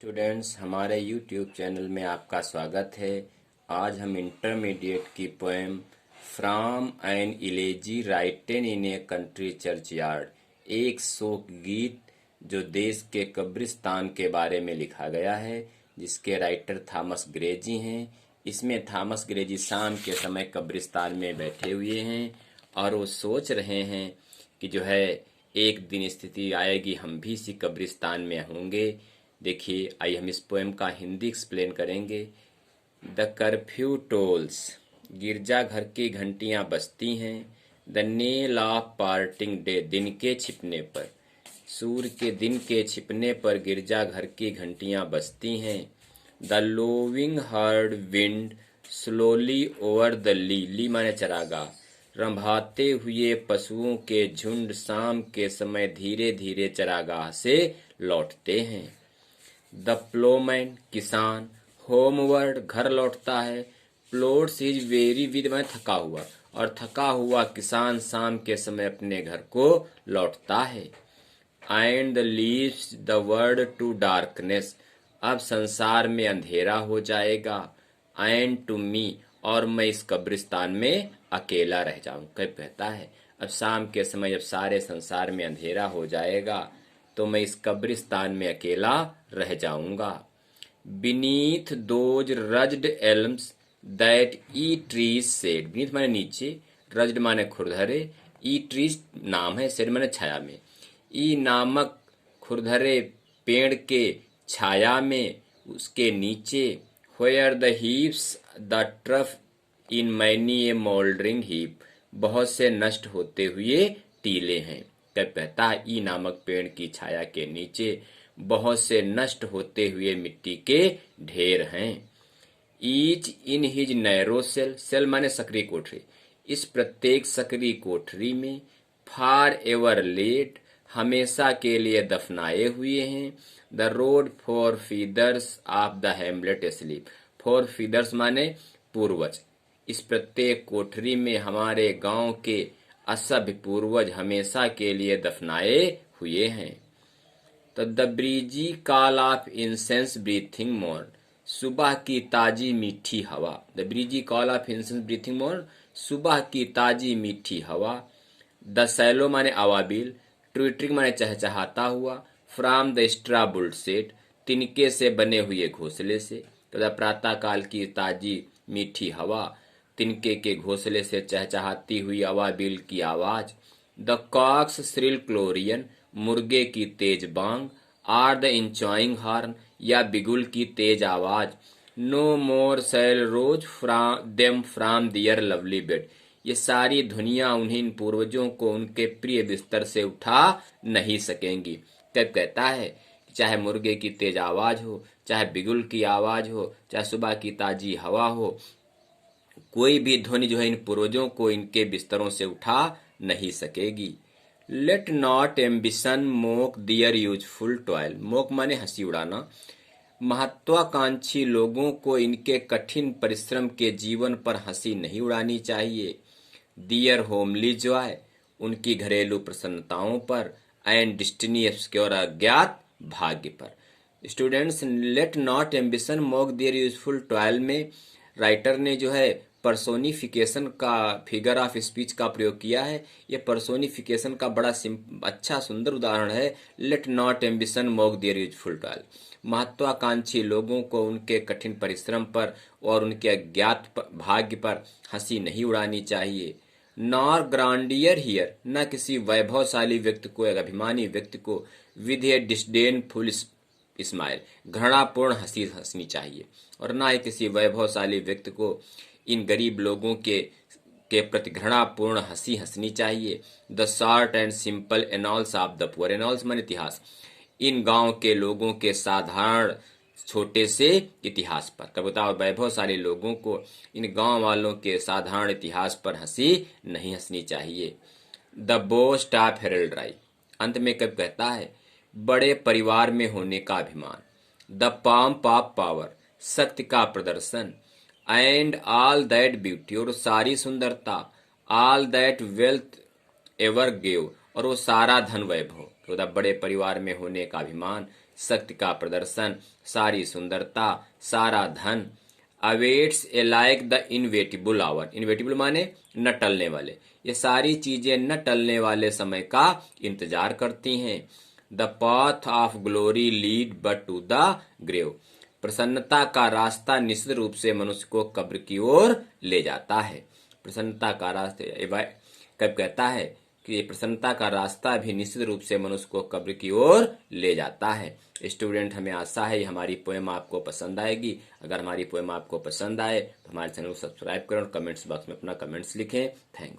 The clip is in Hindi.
स्टूडेंट्स, हमारे YouTube चैनल में आपका स्वागत है। आज हम इंटरमीडिएट की poem from an elegy written in a country churchyard, एक शोक गीत जो देश के कब्रिस्तान के बारे में लिखा गया है, जिसके राइटर थॉमस ग्रेजी हैं। इसमें थॉमस ग्रेजी शाम के समय कब्रिस्तान में बैठे हुए हैं और वो सोच रहे हैं कि जो है एक दिन स्थिति आएगी, हम भी इसी कब्रिस्तान में होंगे। देखिए, आइए हम इस पोएम का हिंदी एक्सप्लेन करेंगे। द कर्फ्यू टोल्स, गिरजाघर की घंटियां बजती हैं। The knell of parting day, दिन के छिपने पर, सूर्य के दिन के छिपने पर गिरजाघर की घंटियां बजती हैं। The lowing herd wind slowly over the lea माने चरागाह, रंभाते हुए पशुओं के झुंड शाम के समय धीरे धीरे चरागाह से लौटते हैं। द प्लोमैन, किसान, होमवर्ड, घर लौटता है। प्लोट्स इज वेरी विद में थका हुआ, और थका हुआ किसान शाम के समय अपने घर को लौटता है। And the leaves the world to darkness, अब संसार में अंधेरा हो जाएगा। एंड टू मी, और मैं इस कब्रिस्तान में अकेला रह जाऊं। कब कहता है, अब शाम के समय जब सारे संसार में अंधेरा हो जाएगा तो मैं इस कब्रिस्तान में अकेला रह जाऊंगा। Beneath those रज्ड elms that E trees said, beneath माने नीचे, रज्ड माने खुरधरे, ई ट्रीज नाम है, सेड माने छाया में। ई नामक खुरधरे पेड़ के छाया में, उसके नीचे। Where the heaps the turf in many a mouldering heap, बहुत से नष्ट होते हुए टीले हैं। तब कहता है, ई नामक पेड़ की छाया के नीचे बहुत से नष्ट होते हुए मिट्टी के ढेर हैं। Each in his narrow cell, cell माने सकरी कोठरी, इस प्रत्येक सकरी कोठरी में। फार एवर लेट, हमेशा के लिए दफनाए हुए हैं। The road for feathers of the Hamlet sleep, for feathers माने पूर्वज, इस प्रत्येक कोठरी में हमारे गांव के असभ्य पूर्वज हमेशा के लिए दफनाए हुए हैं। तो the breezy call of incense breathing morn, सुबह की ताजी मीठी हवा। The breezy call of incense breathing morn, सुबह की ताजी मीठी हवा। द सैलो माने अवाबिल, ट्विटरिंग माने चहचहाता हुआ। From the straw built shed, तिनके से बने हुए घोंसले से। तो द प्रातः काल की ताजी मीठी हवा, तिनके के घोंसले से चहचहाती हुई अवाबिल की आवाज। द कॉक्स श्रिल क्लोरियन, मुर्गे की तेज बांग। आर द इंचॉइंग हॉर्न, या बिगुल की तेज आवाज। No more shall rouse them from their lovely bed, ये सारी ध्वनियां उन्हीं इन पूर्वजों को उनके प्रिय बिस्तर से उठा नहीं सकेंगी। तब कहता है, चाहे मुर्गे की तेज आवाज हो, चाहे बिगुल की आवाज हो, चाहे सुबह की ताजी हवा हो, कोई भी ध्वनि जो है इन पूर्वजों को इनके बिस्तरों से उठा नहीं सकेगी। Let not ambition mock their useful toil, mock माने हंसी उड़ाना, महत्वाकांक्षी लोगों को इनके कठिन परिश्रम के जीवन पर हंसी नहीं उड़ानी चाहिए। दियर होमली जॉय, उनकी घरेलू प्रसन्नताओं पर। एंड डिस्टिनी ऑब्सक्योर, अज्ञात भाग्य पर। Students, let not ambition mock their useful toil में राइटर ने जो है पर्सोनिफिकेशन का, फिगर ऑफ स्पीच का प्रयोग किया है। यह पर्सोनिफिकेशन का बड़ा अच्छा सुंदर उदाहरण है। Let not ambition mock their useful toil, महत्वाकांक्षी लोगों को उनके कठिन परिश्रम पर और उनके अज्ञात भाग्य पर हंसी नहीं उड़ानी चाहिए। नॉर ग्रांडियर हियर, न किसी वैभवशाली व्यक्ति को, एक अभिमानी व्यक्ति को, विद ए डिस्डेनफुल स्माइल, घृणापूर्ण हंसी हंसनी चाहिए, और ना ही किसी वैभवशाली व्यक्ति को इन गरीब लोगों के प्रति घृणापूर्ण हंसी हंसनी चाहिए। The short and simple annals of the poor, annals माने इतिहास, इन गांव के लोगों के साधारण छोटे से इतिहास पर। कब बताओ, वैभवशाली लोगों को इन गांव वालों के साधारण इतिहास पर हंसी नहीं हंसनी चाहिए। द बोस्ट ऑफ हेरल्ड राय, अंत में कब कहता है, बड़े परिवार में होने का अभिमान। द पॉम्प ऑफ पावर, शक्ति का प्रदर्शन। एंड ऑल दैट ब्यूटी, और सारी सुंदरता। All that wealth ever gave, और वो सारा धन वैभव। तो बड़े परिवार में होने का अभिमान, शक्ति का प्रदर्शन, सारी सुंदरता, सारा धन, awaits alike the inevitable hour, inevitable माने न टलने वाले, ये सारी चीजें न टलने वाले समय का इंतजार करती हैं। The path of glory lead but to the grave, प्रसन्नता का रास्ता निश्चित रूप से मनुष्य को कब्र की ओर ले जाता है। प्रसन्नता का रास्ता कब कहता है कि ये प्रसन्नता का रास्ता भी निश्चित रूप से मनुष्य को कब्र की ओर ले जाता है। स्टूडेंट, हमें आशा है हमारी पोएम आपको पसंद आएगी। अगर हमारी पोएम आपको पसंद आए तो हमारे चैनल को सब्सक्राइब करें और कमेंट्स बॉक्स में अपना कमेंट्स लिखें। थैंक्स।